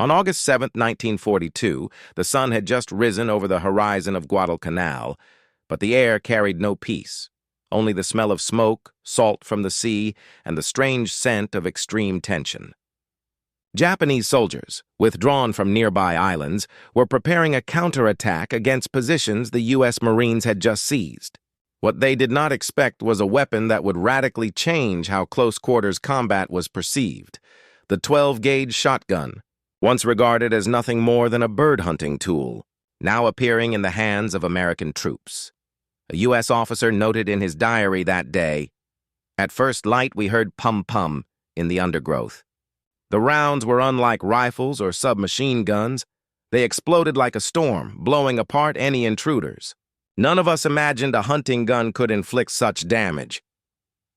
On August 7, 1942, the sun had just risen over the horizon of Guadalcanal, but the air carried no peace, only the smell of smoke, salt from the sea, and the strange scent of extreme tension. Japanese soldiers, withdrawn from nearby islands, were preparing a counterattack against positions the U.S. Marines had just seized. What they did not expect was a weapon that would radically change how close-quarters combat was perceived: the 12-gauge shotgun, once regarded as nothing more than a bird-hunting tool, now appearing in the hands of American troops. A U.S. officer noted in his diary that day, "At first light we heard pum-pum in the undergrowth. The rounds were unlike rifles or submachine guns. They exploded like a storm, blowing apart any intruders. None of us imagined a hunting gun could inflict such damage."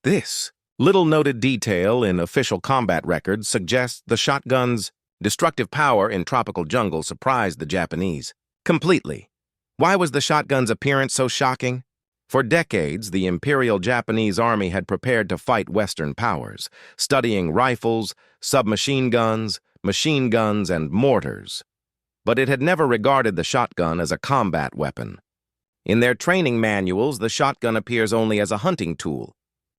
This little-noted detail in official combat records suggests the shotgun's destructive power in tropical jungle surprised the Japanese completely. Why was the shotgun's appearance so shocking? For decades, the Imperial Japanese Army had prepared to fight Western powers, studying rifles, submachine guns, machine guns, and mortars. But it had never regarded the shotgun as a combat weapon. In their training manuals, the shotgun appears only as a hunting tool.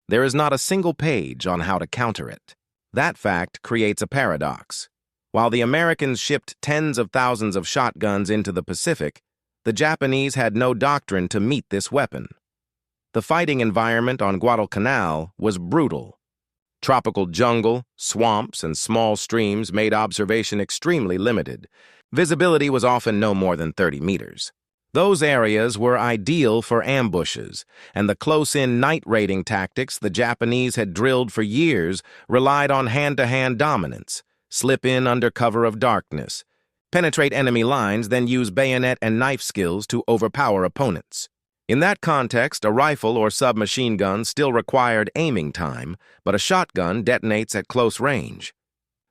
There is not a single page on how to counter it. That fact creates a paradox. While the Americans shipped tens of thousands of shotguns into the Pacific, the Japanese had no doctrine to meet this weapon. The fighting environment on Guadalcanal was brutal. Tropical jungle, swamps, and small streams made observation extremely limited. Visibility was often no more than 30 meters. Those areas were ideal for ambushes, and the close-in night raiding tactics the Japanese had drilled for years relied on hand-to-hand dominance: slip in under cover of darkness, penetrate enemy lines, then use bayonet and knife skills to overpower opponents. In that context, a rifle or submachine gun still required aiming time, but a shotgun detonates at close range.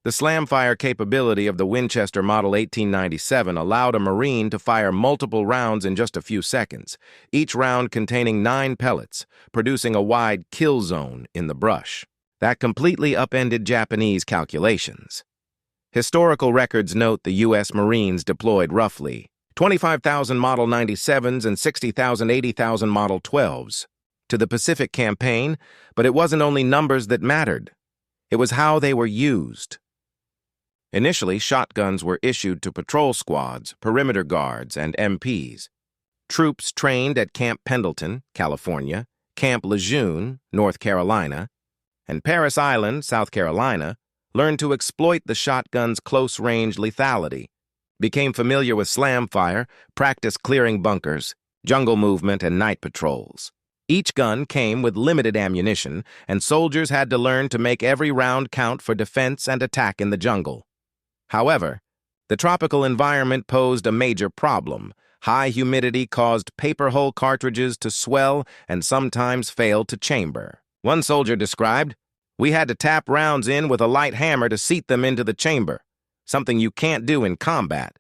The slam-fire capability of the Winchester Model 1897 allowed a Marine to fire multiple rounds in just a few seconds, each round containing 9 pellets, producing a wide kill zone in the brush. That completely upended Japanese calculations. Historical records note the U.S. Marines deployed roughly 25,000 Model 97s and 60,000 80,000 Model 12s to the Pacific Campaign, but it wasn't only numbers that mattered. It was how they were used. Initially, shotguns were issued to patrol squads, perimeter guards, and MPs. Troops trained at Camp Pendleton, California, Camp Lejeune, North Carolina, and Parris Island, South Carolina, learned to exploit the shotgun's close-range lethality, became familiar with slam fire, practiced clearing bunkers, jungle movement, and night patrols. Each gun came with limited ammunition, and soldiers had to learn to make every round count for defense and attack in the jungle. However, the tropical environment posed a major problem. High humidity caused paper hull cartridges to swell and sometimes fail to chamber. One soldier described, "We had to tap rounds in with a light hammer to seat them into the chamber, something you can't do in combat."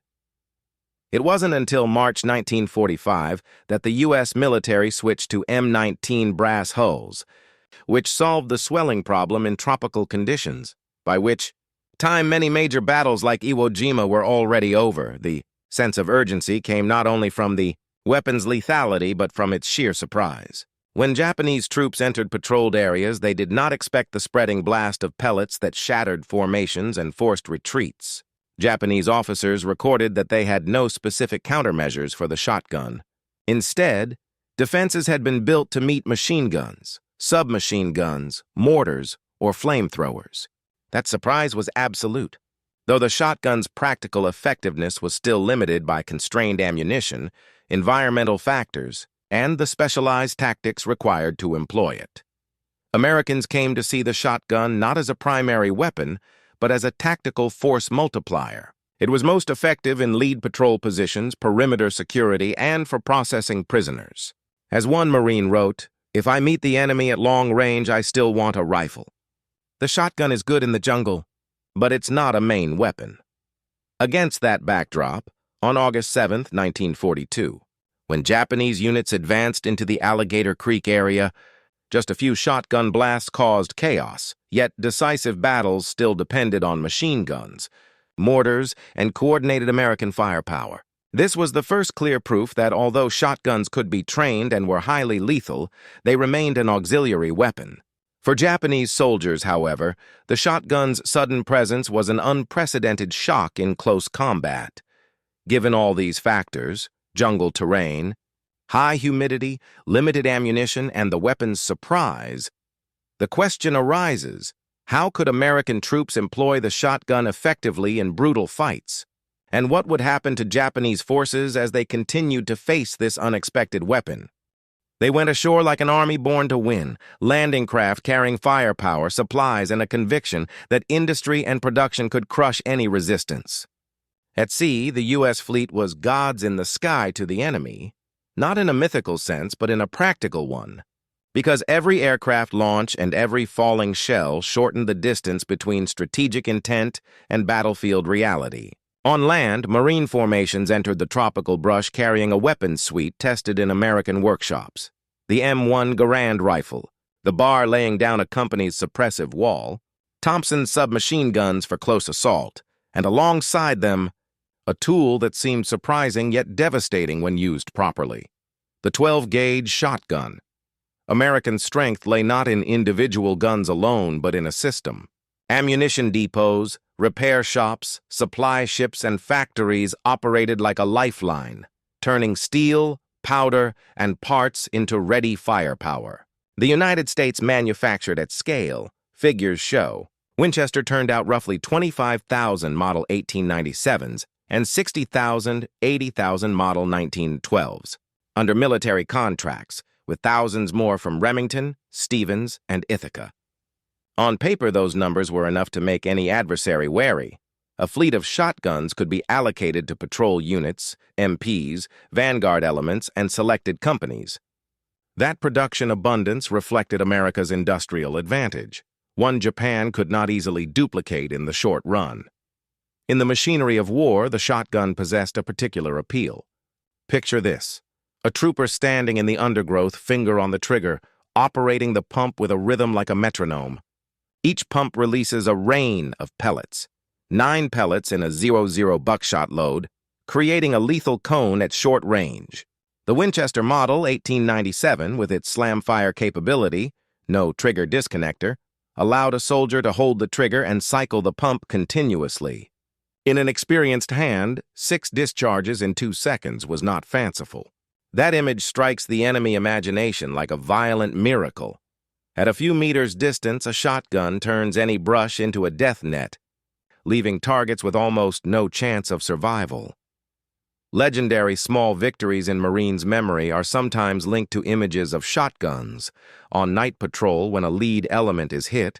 It wasn't until March 1945 that the U.S. military switched to M19 brass hulls, which solved the swelling problem in tropical conditions, by which time many major battles like Iwo Jima were already over. The sense of urgency came not only from the weapon's lethality but from its sheer surprise. When Japanese troops entered patrolled areas, they did not expect the spreading blast of pellets that shattered formations and forced retreats. Japanese officers recorded that they had no specific countermeasures for the shotgun. Instead, defenses had been built to meet machine guns, submachine guns, mortars, or flamethrowers. That surprise was absolute. Though the shotgun's practical effectiveness was still limited by constrained ammunition, environmental factors, and the specialized tactics required to employ it. Americans came to see the shotgun not as a primary weapon, but as a tactical force multiplier. It was most effective in lead patrol positions, perimeter security, and for processing prisoners. As one Marine wrote, "If I meet the enemy at long range, I still want a rifle." The shotgun is good in the jungle, but it's not a main weapon. Against that backdrop, on August 7, 1942, when Japanese units advanced into the Alligator Creek area, just a few shotgun blasts caused chaos, yet decisive battles still depended on machine guns. mortars, and coordinated American firepower. This was the first clear proof that although shotguns could be trained and were highly lethal, they remained an auxiliary weapon. For Japanese soldiers, however, the shotgun's sudden presence was an unprecedented shock in close combat. Given all these factors, jungle terrain, high humidity, limited ammunition, and the weapon's surprise, the question arises, how could American troops employ the shotgun effectively in brutal fights? And what would happen to Japanese forces as they continued to face this unexpected weapon? They went ashore like an army born to win, landing craft carrying firepower, supplies, and a conviction that industry and production could crush any resistance. At sea, the U.S. fleet was gods in the sky to the enemy, not in a mythical sense, but in a practical one, because every aircraft launch and every falling shell shortened the distance between strategic intent and battlefield reality. On land, Marine formations entered the tropical brush carrying a weapons suite tested in American workshops. The M1 Garand rifle, the bar laying down a company's suppressive wall, Thompson's submachine guns for close assault, and alongside them, a tool that seemed surprising yet devastating when used properly, the 12-gauge shotgun. American strength lay not in individual guns alone, but in a system. Ammunition depots, repair shops, supply ships, and factories operated like a lifeline, turning steel, powder, and parts into ready firepower. The United States manufactured at scale, figures show. Winchester turned out roughly 25,000 Model 1897s and 60,000, 80,000 Model 1912s, under military contracts, with thousands more from Remington, Stevens, and Ithaca. On paper, those numbers were enough to make any adversary wary. A fleet of shotguns could be allocated to patrol units, MPs, vanguard elements, and selected companies. That production abundance reflected America's industrial advantage, one Japan could not easily duplicate in the short run. In the machinery of war, the shotgun possessed a particular appeal. Picture this: a trooper standing in the undergrowth, finger on the trigger, operating the pump with a rhythm like a metronome. Each pump releases a rain of pellets, 9 pellets in a 0.0 buckshot load, creating a lethal cone at short range. The Winchester Model 1897, with its slam-fire capability, no trigger disconnector, allowed a soldier to hold the trigger and cycle the pump continuously. In an experienced hand, 6 discharges in 2 seconds was not fanciful. That image strikes the enemy imagination like a violent miracle. At a few meters distance, a shotgun turns any brush into a death net, leaving targets with almost no chance of survival. Legendary small victories in Marines' memory are sometimes linked to images of shotguns. On night patrol, when a lead element is hit,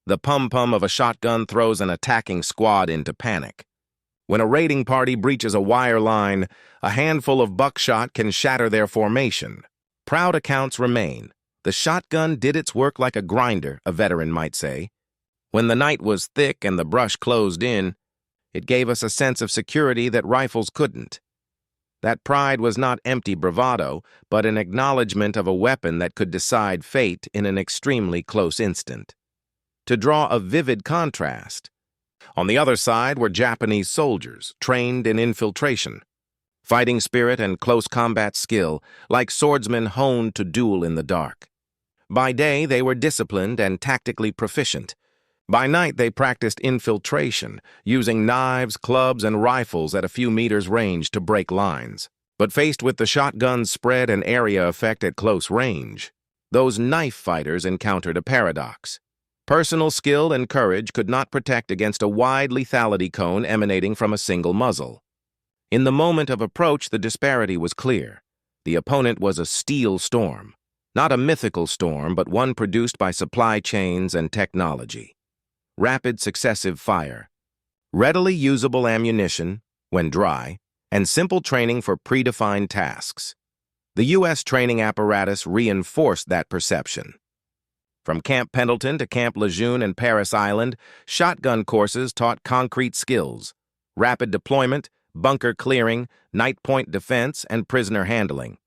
the pum-pum of a shotgun throws an attacking squad into panic. When a raiding party breaches a wire line, a handful of buckshot can shatter their formation. Proud accounts remain. The shotgun did its work like a grinder, a veteran might say. When the night was thick and the brush closed in, it gave us a sense of security that rifles couldn't. That pride was not empty bravado, but an acknowledgement of a weapon that could decide fate in an extremely close instant. To draw a vivid contrast, on the other side were Japanese soldiers, trained in infiltration. Fighting spirit and close combat skill, like swordsmen honed to duel in the dark. By day, they were disciplined and tactically proficient. By night, they practiced infiltration, using knives, clubs, and rifles at a few meters range to break lines. But faced with the shotgun's spread and area effect at close range, those knife fighters encountered a paradox. Personal skill and courage could not protect against a wide lethality cone emanating from a single muzzle. In the moment of approach, the disparity was clear. The opponent was a steel storm. Not a mythical storm, but one produced by supply chains and technology. Rapid successive fire, readily usable ammunition, when dry, and simple training for predefined tasks. The U.S. training apparatus reinforced that perception. From Camp Pendleton to Camp Lejeune and Paris Island, shotgun courses taught concrete skills: rapid deployment, bunker clearing, night point defense, and prisoner handling.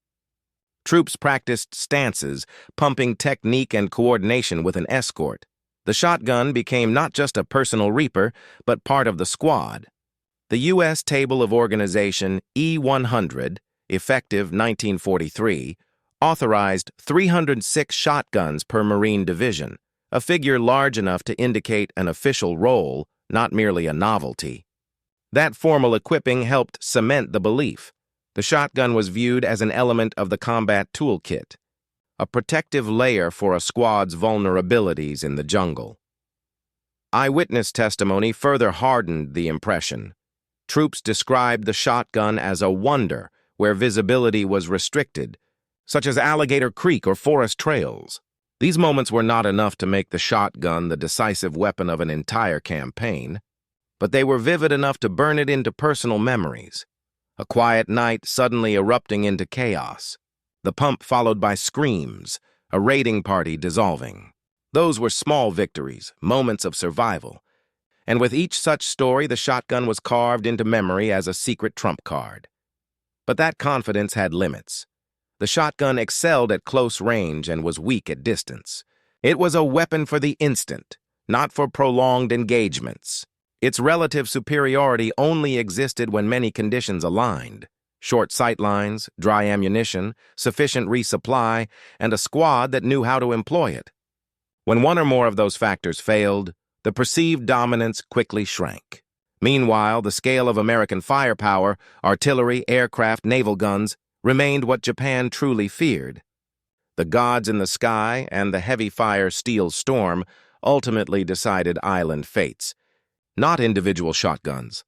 Troops practiced stances, pumping technique and coordination with an escort. The shotgun became not just a personal reaper, but part of the squad. The U.S. Table of Organization E-100, effective 1943, authorized 306 shotguns per Marine division, a figure large enough to indicate an official role, not merely a novelty. That formal equipping helped cement the belief. The shotgun was viewed as an element of the combat toolkit, a protective layer for a squad's vulnerabilities in the jungle. Eyewitness testimony further hardened the impression. Troops described the shotgun as a wonder where visibility was restricted, such as Alligator Creek or forest trails. These moments were not enough to make the shotgun the decisive weapon of an entire campaign, but they were vivid enough to burn it into personal memories. A quiet night suddenly erupting into chaos. The pump followed by screams, a raiding party dissolving. Those were small victories, moments of survival. And with each such story, the shotgun was carved into memory as a secret trump card. But that confidence had limits. The shotgun excelled at close range and was weak at distance. It was a weapon for the instant, not for prolonged engagements. Its relative superiority only existed when many conditions aligned. Short sight lines, dry ammunition, sufficient resupply, and a squad that knew how to employ it. When one or more of those factors failed, the perceived dominance quickly shrank. Meanwhile, the scale of American firepower, artillery, aircraft, naval guns, remained what Japan truly feared. The gods in the sky and the heavy fire steel storm ultimately decided island fates, not individual shotguns.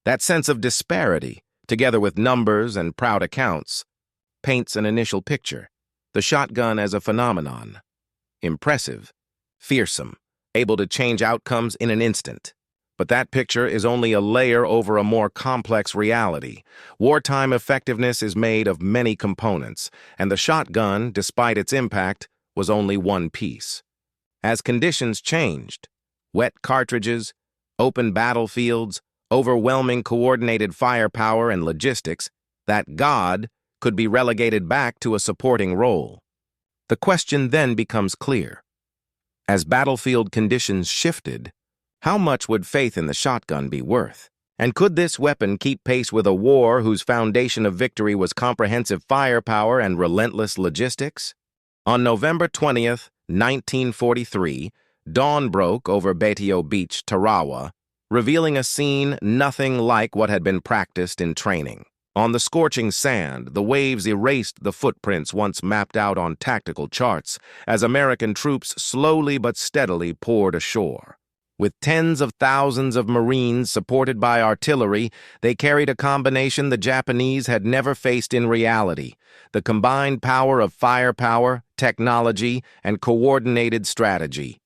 That sense of disparity, together with numbers and proud accounts, paints an initial picture. The shotgun as a phenomenon. Impressive, fearsome, able to change outcomes in an instant. But that picture is only a layer over a more complex reality. Wartime effectiveness is made of many components, and the shotgun, despite its impact, was only one piece. As conditions changed, wet cartridges, open battlefields, overwhelming coordinated firepower and logistics, that god could be relegated back to a supporting role. The question then becomes clear. As battlefield conditions shifted, how much would faith in the shotgun be worth? And could this weapon keep pace with a war whose foundation of victory was comprehensive firepower and relentless logistics? On November 20th, 1943, dawn broke over Batio Beach, Tarawa, revealing a scene nothing like what had been practiced in training. On the scorching sand, the waves erased the footprints once mapped out on tactical charts as American troops slowly but steadily poured ashore. With tens of thousands of Marines supported by artillery, they carried a combination the Japanese had never faced in reality: the combined power of firepower, technology, and coordinated strategy.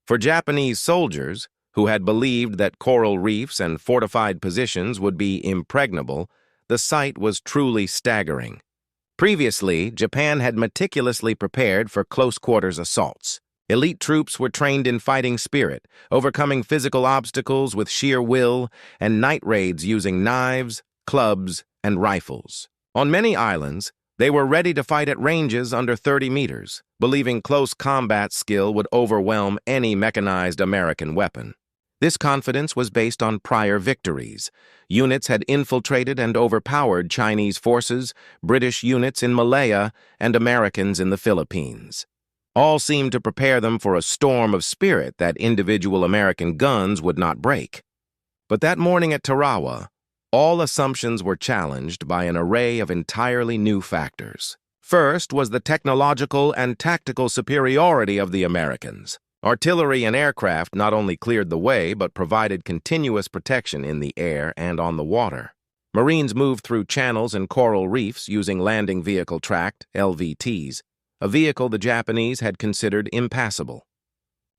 For Japanese soldiers, who had believed that coral reefs and fortified positions would be impregnable, the sight was truly staggering. Previously, Japan had meticulously prepared for close-quarters assaults. Elite troops were trained in fighting spirit, overcoming physical obstacles with sheer will, and night raids using knives, clubs, and rifles. On many islands, they were ready to fight at ranges under 30 meters, believing close combat skill would overwhelm any mechanized American weapon. This confidence was based on prior victories. Units had infiltrated and overpowered Chinese forces, British units in Malaya, and Americans in the Philippines. All seemed to prepare them for a storm of spirit that individual American guns would not break. But that morning at Tarawa, all assumptions were challenged by an array of entirely new factors. First was the technological and tactical superiority of the Americans. Artillery and aircraft not only cleared the way, but provided continuous protection in the air and on the water. Marines moved through channels and coral reefs using landing vehicle tracked, LVTs, a vehicle the Japanese had considered impassable.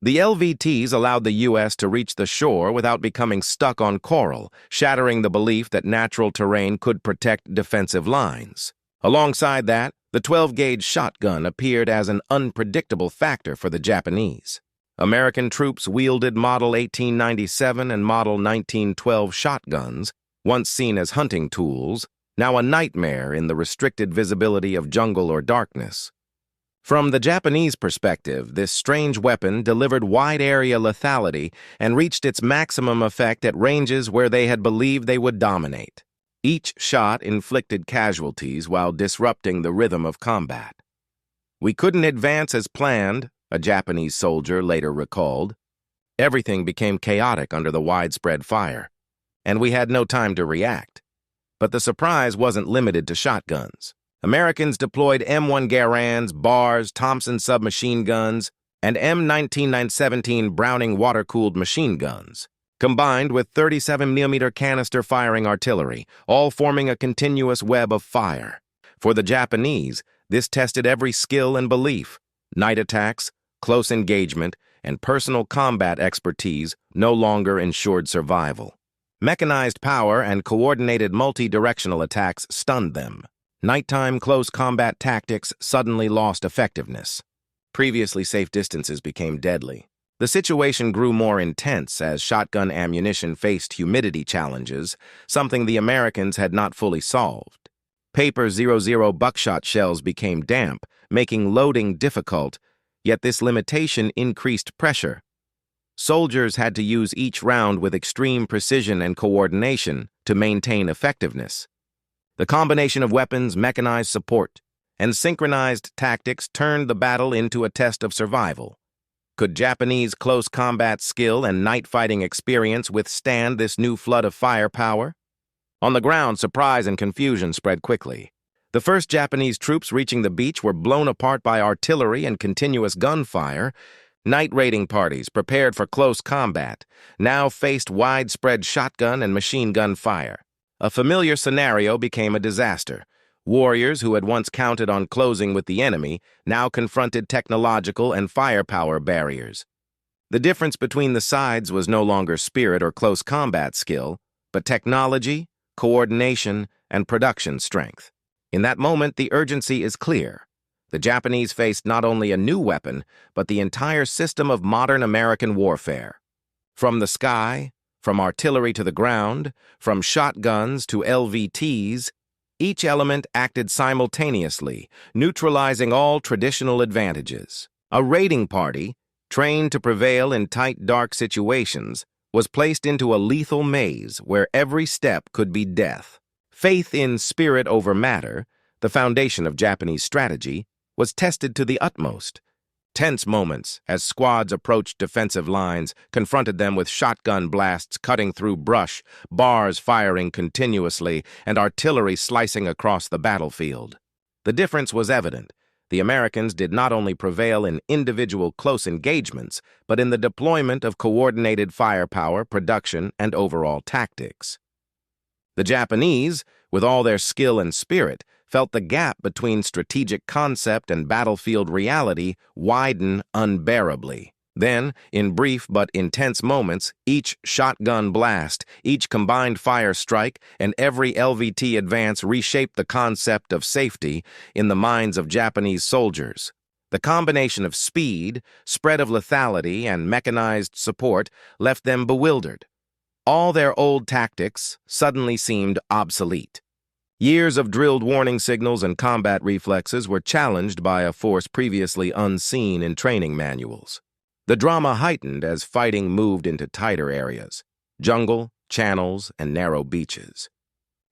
The LVTs allowed the U.S. to reach the shore without becoming stuck on coral, shattering the belief that natural terrain could protect defensive lines. Alongside that, the 12-gauge shotgun appeared as an unpredictable factor for the Japanese. American troops wielded Model 1897 and Model 1912 shotguns, once seen as hunting tools, now a nightmare in the restricted visibility of jungle or darkness. From the Japanese perspective, this strange weapon delivered wide-area lethality and reached its maximum effect at ranges where they had believed they would dominate. Each shot inflicted casualties while disrupting the rhythm of combat. "We couldn't advance as planned," a Japanese soldier later recalled. "Everything became chaotic under the widespread fire, and we had no time to react." But the surprise wasn't limited to shotguns. Americans deployed M1 Garands, Bars, Thompson submachine guns, and M19-917 Browning water-cooled machine guns, combined with 37mm canister-firing artillery, all forming a continuous web of fire. For the Japanese, this tested every skill and belief. Night attacks, close engagement, and personal combat expertise no longer ensured survival. Mechanized power and coordinated multi-directional attacks stunned them. Nighttime close combat tactics suddenly lost effectiveness. Previously safe distances became deadly. The situation grew more intense as shotgun ammunition faced humidity challenges, something the Americans had not fully solved. Paper .00 buckshot shells became damp, making loading difficult, yet this limitation increased pressure. Soldiers had to use each round with extreme precision and coordination to maintain effectiveness. The combination of weapons, mechanized support, and synchronized tactics turned the battle into a test of survival. Could Japanese close combat skill and night fighting experience withstand this new flood of firepower? On the ground, surprise and confusion spread quickly. The first Japanese troops reaching the beach were blown apart by artillery and continuous gunfire. Night raiding parties, prepared for close combat, now faced widespread shotgun and machine gun fire. A familiar scenario became a disaster. Warriors who had once counted on closing with the enemy now confronted technological and firepower barriers. The difference between the sides was no longer spirit or close combat skill, but technology, coordination, and production strength. In that moment, the urgency is clear. The Japanese faced not only a new weapon, but the entire system of modern American warfare. From the sky, from artillery to the ground, from shotguns to LVTs, each element acted simultaneously, neutralizing all traditional advantages. A raiding party, trained to prevail in tight, dark situations, was placed into a lethal maze where every step could be death. Faith in spirit over matter, the foundation of Japanese strategy, was tested to the utmost. Tense moments, as squads approached defensive lines, confronted them with shotgun blasts cutting through brush, bars firing continuously, and artillery slicing across the battlefield. The difference was evident. The Americans did not only prevail in individual close engagements, but in the deployment of coordinated firepower, production, and overall tactics. The Japanese, with all their skill and spirit, felt the gap between strategic concept and battlefield reality widen unbearably. Then, in brief but intense moments, each shotgun blast, each combined fire strike, and every LVT advance reshaped the concept of safety in the minds of Japanese soldiers. The combination of speed, spread of lethality, and mechanized support left them bewildered. All their old tactics suddenly seemed obsolete. Years of drilled warning signals and combat reflexes were challenged by a force previously unseen in training manuals. The drama heightened as fighting moved into tighter areas, jungle, channels, and narrow beaches.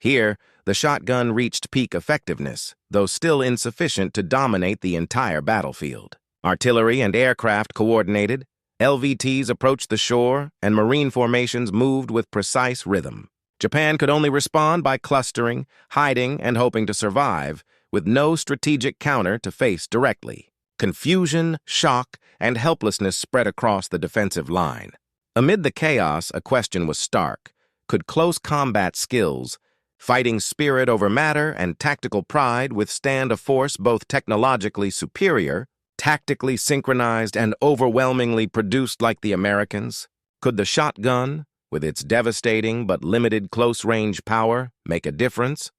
Here, the shotgun reached peak effectiveness, though still insufficient to dominate the entire battlefield. Artillery and aircraft coordinated, LVTs approached the shore, and marine formations moved with precise rhythm. Japan could only respond by clustering, hiding, and hoping to survive, with no strategic counter to face directly. Confusion, shock, and helplessness spread across the defensive line. Amid the chaos, a question was stark. Could close combat skills, fighting spirit over matter, and tactical pride withstand a force both technologically superior, tactically synchronized, and overwhelmingly produced like the Americans? Could the shotgun, with its devastating but limited close-range power, make a difference?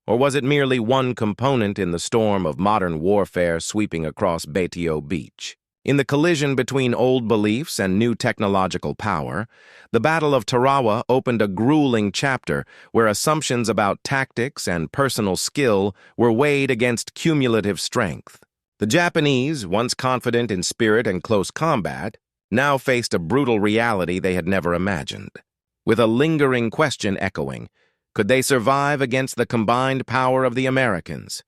Or was it merely one component in the storm of modern warfare sweeping across Baitio Beach? In the collision between old beliefs and new technological power, the Battle of Tarawa opened a grueling chapter where assumptions about tactics and personal skill were weighed against cumulative strength. The Japanese, once confident in spirit and close combat, now faced a brutal reality they had never imagined. With a lingering question echoing, could they survive against the combined power of the Americans?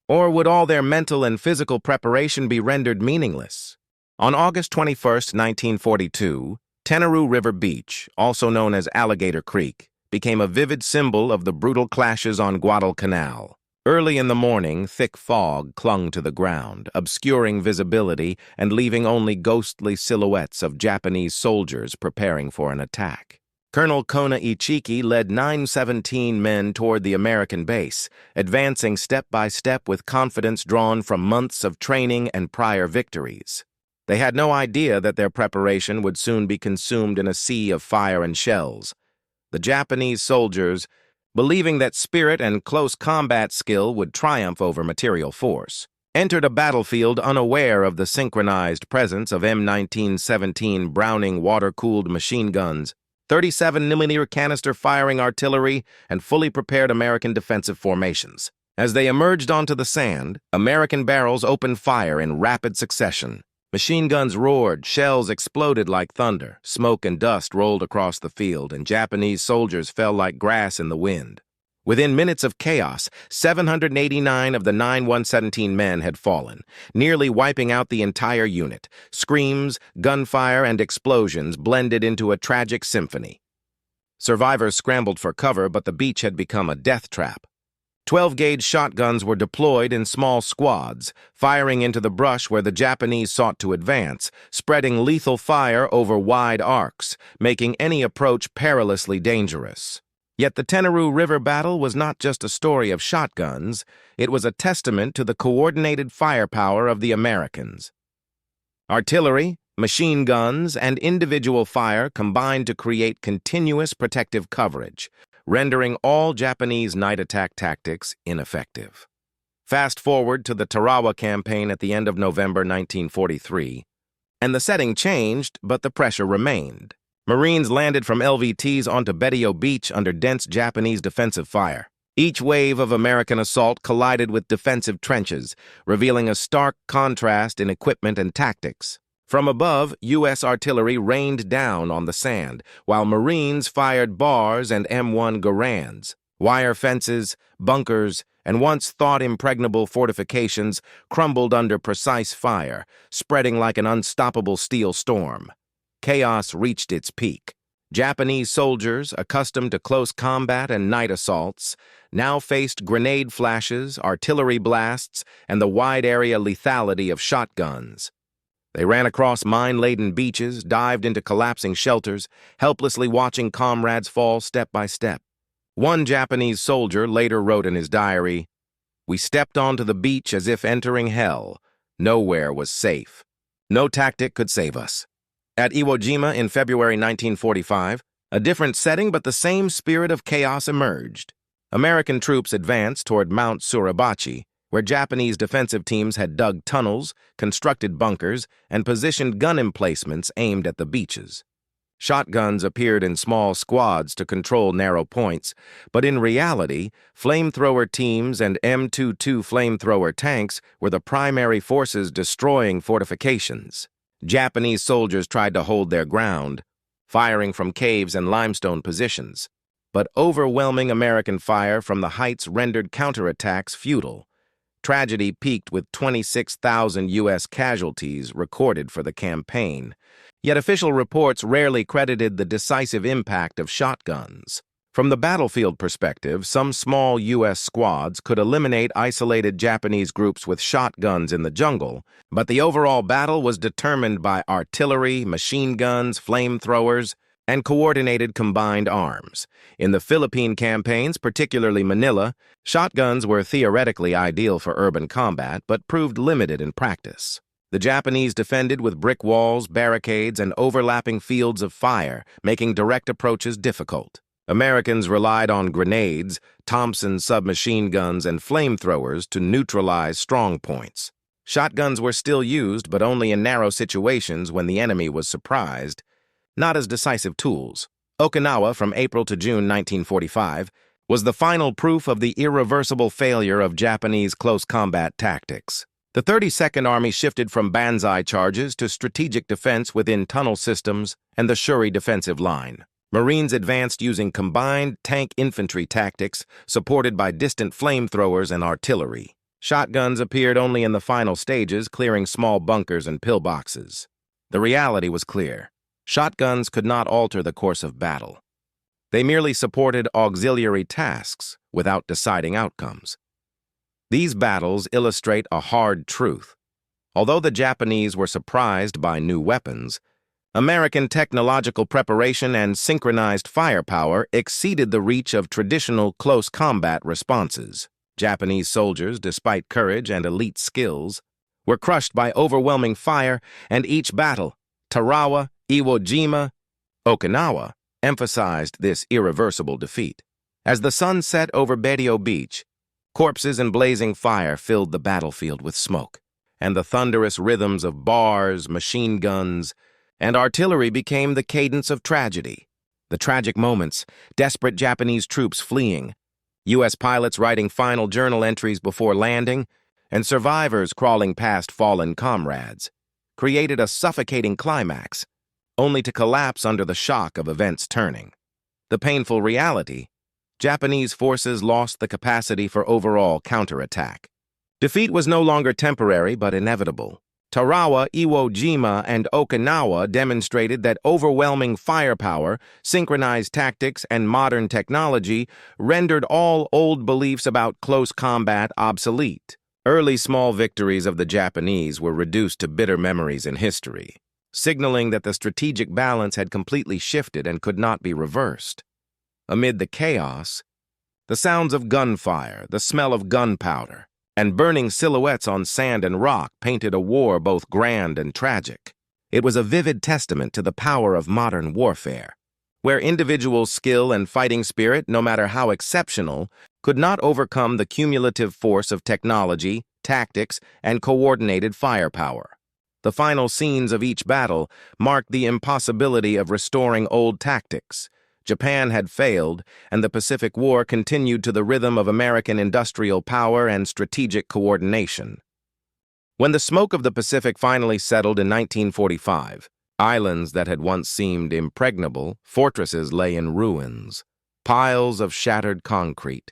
Or would all their mental and physical preparation be rendered meaningless? On August 21, 1942, Tarawa River Beach, also known as Alligator Creek, became a vivid symbol of the brutal clashes on Guadalcanal. Early in the morning, thick fog clung to the ground, obscuring visibility and leaving only ghostly silhouettes of Japanese soldiers preparing for an attack. Colonel Kona Ichiki led 917 men toward the American base, advancing step by step with confidence drawn from months of training and prior victories. They had no idea that their preparation would soon be consumed in a sea of fire and shells. The Japanese soldiers, believing that spirit and close combat skill would triumph over material force, entered a battlefield unaware of the synchronized presence of M1917 Browning water-cooled machine guns, 37mm canister-firing artillery, and fully prepared American defensive formations. As they emerged onto the sand, American barrels opened fire in rapid succession. Machine guns roared, shells exploded like thunder, smoke and dust rolled across the field, and Japanese soldiers fell like grass in the wind. Within minutes of chaos, 789 of the 917 men had fallen, nearly wiping out the entire unit. Screams, gunfire, and explosions blended into a tragic symphony. Survivors scrambled for cover, but the beach had become a death trap. 12-gauge shotguns were deployed in small squads, firing into the brush where the Japanese sought to advance, spreading lethal fire over wide arcs, making any approach perilously dangerous. Yet the Tarawa River battle was not just a story of shotguns, it was a testament to the coordinated firepower of the Americans. Artillery, machine guns, and individual fire combined to create continuous protective coverage, rendering all Japanese night attack tactics ineffective. Fast forward to the Tarawa campaign at the end of November 1943, and the setting changed, but the pressure remained. Marines landed from LVTs onto Betio Beach under dense Japanese defensive fire. Each wave of American assault collided with defensive trenches, revealing a stark contrast in equipment and tactics. From above, U.S. artillery rained down on the sand, while Marines fired bars and M1 Garands. Wire fences, bunkers, and once thought impregnable fortifications crumbled under precise fire, spreading like an unstoppable steel storm. Chaos reached its peak. Japanese soldiers, accustomed to close combat and night assaults, now faced grenade flashes, artillery blasts, and the wide-area lethality of shotguns. They ran across mine-laden beaches, dived into collapsing shelters, helplessly watching comrades fall step by step. One Japanese soldier later wrote in his diary, "We stepped onto the beach as if entering hell. Nowhere was safe. No tactic could save us." At Iwo Jima in February 1945, a different setting but the same spirit of chaos emerged. American troops advanced toward Mount Suribachi, where Japanese defensive teams had dug tunnels, constructed bunkers, and positioned gun emplacements aimed at the beaches. Shotguns appeared in small squads to control narrow points, but in reality, flamethrower teams and M22 flamethrower tanks were the primary forces destroying fortifications. Japanese soldiers tried to hold their ground, firing from caves and limestone positions, but overwhelming American fire from the heights rendered counterattacks futile. Tragedy peaked with 26,000 U.S. casualties recorded for the campaign, yet official reports rarely credited the decisive impact of shotguns. From the battlefield perspective, some small U.S. squads could eliminate isolated Japanese groups with shotguns in the jungle, but the overall battle was determined by artillery, machine guns, flamethrowers, and coordinated combined arms. In the Philippine campaigns, particularly Manila, shotguns were theoretically ideal for urban combat, but proved limited in practice. The Japanese defended with brick walls, barricades, and overlapping fields of fire, making direct approaches difficult. Americans relied on grenades, Thompson submachine guns, and flamethrowers to neutralize strong points. Shotguns were still used, but only in narrow situations when the enemy was surprised, not as decisive tools. Okinawa, from April to June 1945, was the final proof of the irreversible failure of Japanese close combat tactics. The 32nd Army shifted from banzai charges to strategic defense within tunnel systems and the Shuri defensive line. Marines advanced using combined tank infantry tactics supported by distant flamethrowers and artillery. Shotguns appeared only in the final stages, clearing small bunkers and pillboxes. The reality was clear. Shotguns could not alter the course of battle. They merely supported auxiliary tasks without deciding outcomes. These battles illustrate a hard truth. Although the Japanese were surprised by new weapons, American technological preparation and synchronized firepower exceeded the reach of traditional close combat responses. Japanese soldiers, despite courage and elite skills, were crushed by overwhelming fire, and each battle, Tarawa, Iwo Jima, Okinawa, emphasized this irreversible defeat. As the sun set over Bedio Beach, corpses and blazing fire filled the battlefield with smoke, and the thunderous rhythms of bars, machine guns, and artillery became the cadence of tragedy. The tragic moments, desperate Japanese troops fleeing, U.S. pilots writing final journal entries before landing, and survivors crawling past fallen comrades, created a suffocating climax, only to collapse under the shock of events turning. The painful reality: Japanese forces lost the capacity for overall counterattack. Defeat was no longer temporary but inevitable. Tarawa, Iwo Jima, and Okinawa demonstrated that overwhelming firepower, synchronized tactics, and modern technology rendered all old beliefs about close combat obsolete. Early small victories of the Japanese were reduced to bitter memories in history, signaling that the strategic balance had completely shifted and could not be reversed. Amid the chaos, the sounds of gunfire, the smell of gunpowder, and burning silhouettes on sand and rock painted a war both grand and tragic. It was a vivid testament to the power of modern warfare, where individual skill and fighting spirit, no matter how exceptional, could not overcome the cumulative force of technology, tactics, and coordinated firepower. The final scenes of each battle marked the impossibility of restoring old tactics. Japan had failed, and the Pacific War continued to the rhythm of American industrial power and strategic coordination. When the smoke of the Pacific finally settled in 1945, islands that had once seemed impregnable, fortresses lay in ruins, piles of shattered concrete,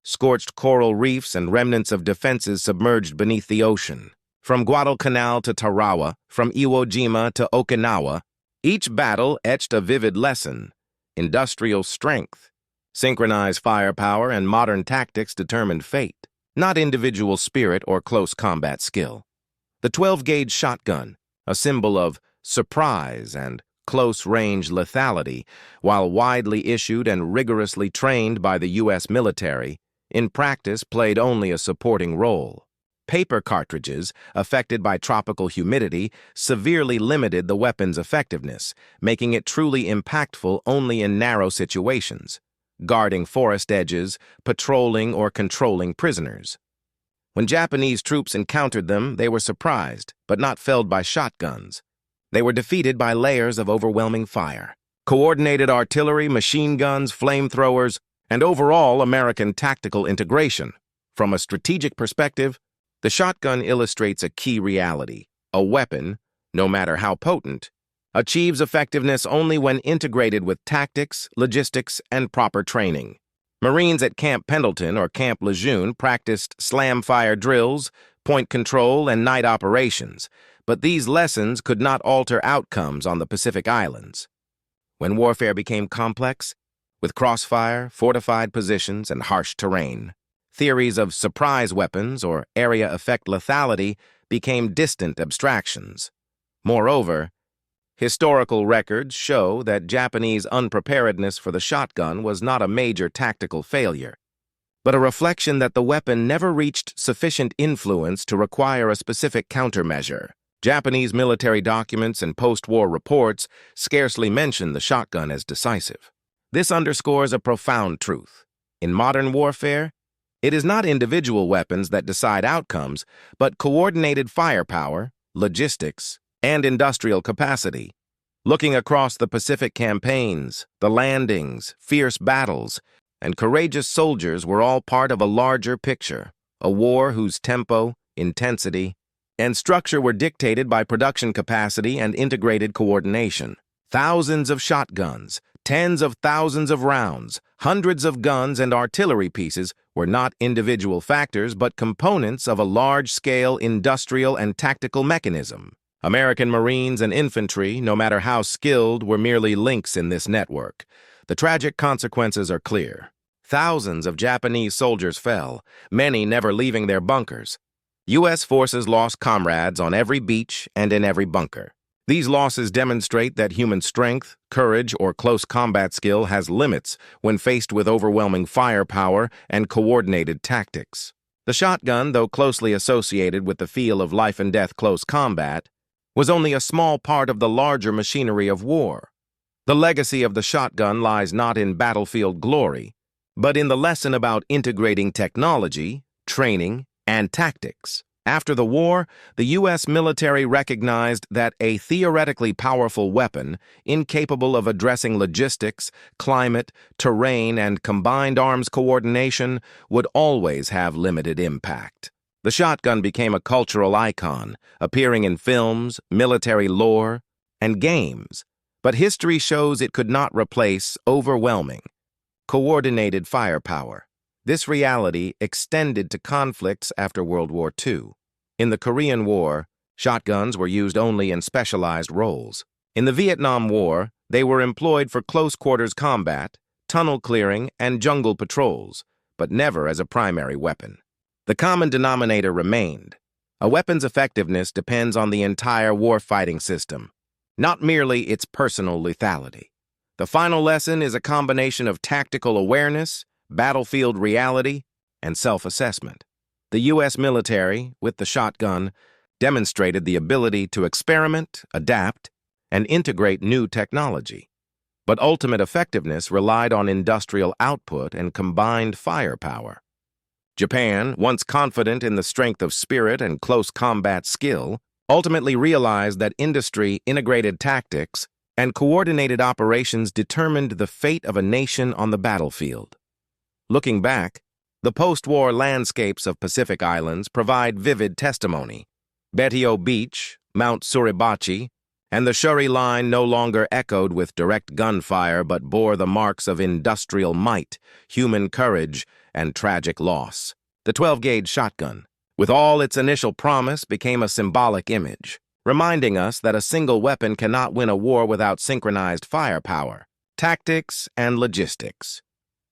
scorched coral reefs, and remnants of defenses submerged beneath the ocean. From Guadalcanal to Tarawa, from Iwo Jima to Okinawa, each battle etched a vivid lesson. Industrial strength, synchronized firepower, and modern tactics determined fate, not individual spirit or close combat skill. The 12-gauge shotgun, a symbol of surprise and close-range lethality, while widely issued and rigorously trained by the U.S. military, in practice played only a supporting role. Paper cartridges, affected by tropical humidity, severely limited the weapon's effectiveness, making it truly impactful only in narrow situations, guarding forest edges, patrolling, or controlling prisoners. When Japanese troops encountered them, they were surprised, but not felled by shotguns. They were defeated by layers of overwhelming fire. Coordinated artillery, machine guns, flamethrowers, and overall American tactical integration. From a strategic perspective, the shotgun illustrates a key reality. A weapon, no matter how potent, achieves effectiveness only when integrated with tactics, logistics, and proper training. Marines at Camp Pendleton or Camp Lejeune practiced slam-fire drills, point control, and night operations, but these lessons could not alter outcomes on the Pacific Islands. When warfare became complex, with crossfire, fortified positions, and harsh terrain, theories of surprise weapons or area effect lethality became distant abstractions. Moreover, historical records show that Japanese unpreparedness for the shotgun was not a major tactical failure, but a reflection that the weapon never reached sufficient influence to require a specific countermeasure. Japanese military documents and post-war reports scarcely mention the shotgun as decisive. This underscores a profound truth. In modern warfare, it is not individual weapons that decide outcomes, but coordinated firepower, logistics, and industrial capacity. Looking across the Pacific campaigns, the landings, fierce battles, and courageous soldiers were all part of a larger picture, a war whose tempo, intensity, and structure were dictated by production capacity and integrated coordination. Thousands of shotguns, tens of thousands of rounds, hundreds of guns and artillery pieces were not individual factors but components of a large-scale industrial and tactical mechanism. American Marines and infantry, no matter how skilled, were merely links in this network. The tragic consequences are clear. Thousands of Japanese soldiers fell, many never leaving their bunkers. U.S. forces lost comrades on every beach and in every bunker. These losses demonstrate that human strength, courage, or close combat skill has limits when faced with overwhelming firepower and coordinated tactics. The shotgun, though closely associated with the feel of life-and-death close combat, was only a small part of the larger machinery of war. The legacy of the shotgun lies not in battlefield glory, but in the lesson about integrating technology, training, and tactics. After the war, the U.S. military recognized that a theoretically powerful weapon, incapable of addressing logistics, climate, terrain, and combined arms coordination, would always have limited impact. The shotgun became a cultural icon, appearing in films, military lore, and games, but history shows it could not replace overwhelming, coordinated firepower. This reality extended to conflicts after World War II. In the Korean War, shotguns were used only in specialized roles. In the Vietnam War, they were employed for close-quarters combat, tunnel clearing, and jungle patrols, but never as a primary weapon. The common denominator remained. A weapon's effectiveness depends on the entire war-fighting system, not merely its personal lethality. The final lesson is a combination of tactical awareness, battlefield reality, and self-assessment. The U.S. military, with the shotgun, demonstrated the ability to experiment, adapt, and integrate new technology. But ultimate effectiveness relied on industrial output and combined firepower. Japan, once confident in the strength of spirit and close combat skill, ultimately realized that industry, integrated tactics, and coordinated operations determined the fate of a nation on the battlefield. Looking back, the post-war landscapes of Pacific Islands provide vivid testimony. Betio Beach, Mount Suribachi, and the Shuri Line no longer echoed with direct gunfire but bore the marks of industrial might, human courage, and tragic loss. The 12-gauge shotgun, with all its initial promise, became a symbolic image, reminding us that a single weapon cannot win a war without synchronized firepower, tactics, and logistics.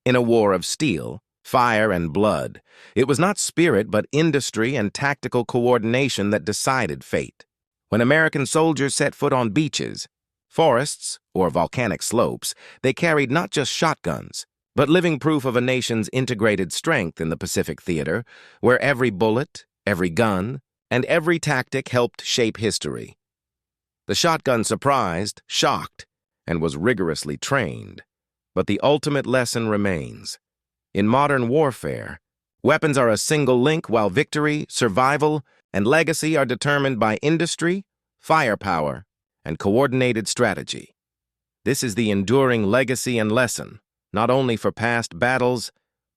In a war of steel, fire, and blood, it was not spirit but industry and tactical coordination that decided fate. When American soldiers set foot on beaches, forests, or volcanic slopes, they carried not just shotguns, but living proof of a nation's integrated strength in the Pacific theater, where every bullet, every gun, and every tactic helped shape history. The shotgun surprised, shocked, and was rigorously trained. But the ultimate lesson remains. In modern warfare, weapons are a single link while victory, survival, and legacy are determined by industry, firepower, and coordinated strategy. This is the enduring legacy and lesson, not only for past battles,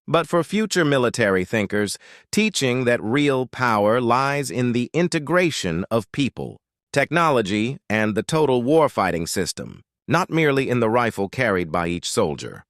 but for future military thinkers, teaching that real power lies in the integration of people, technology, and the total warfighting system, not merely in the rifle carried by each soldier.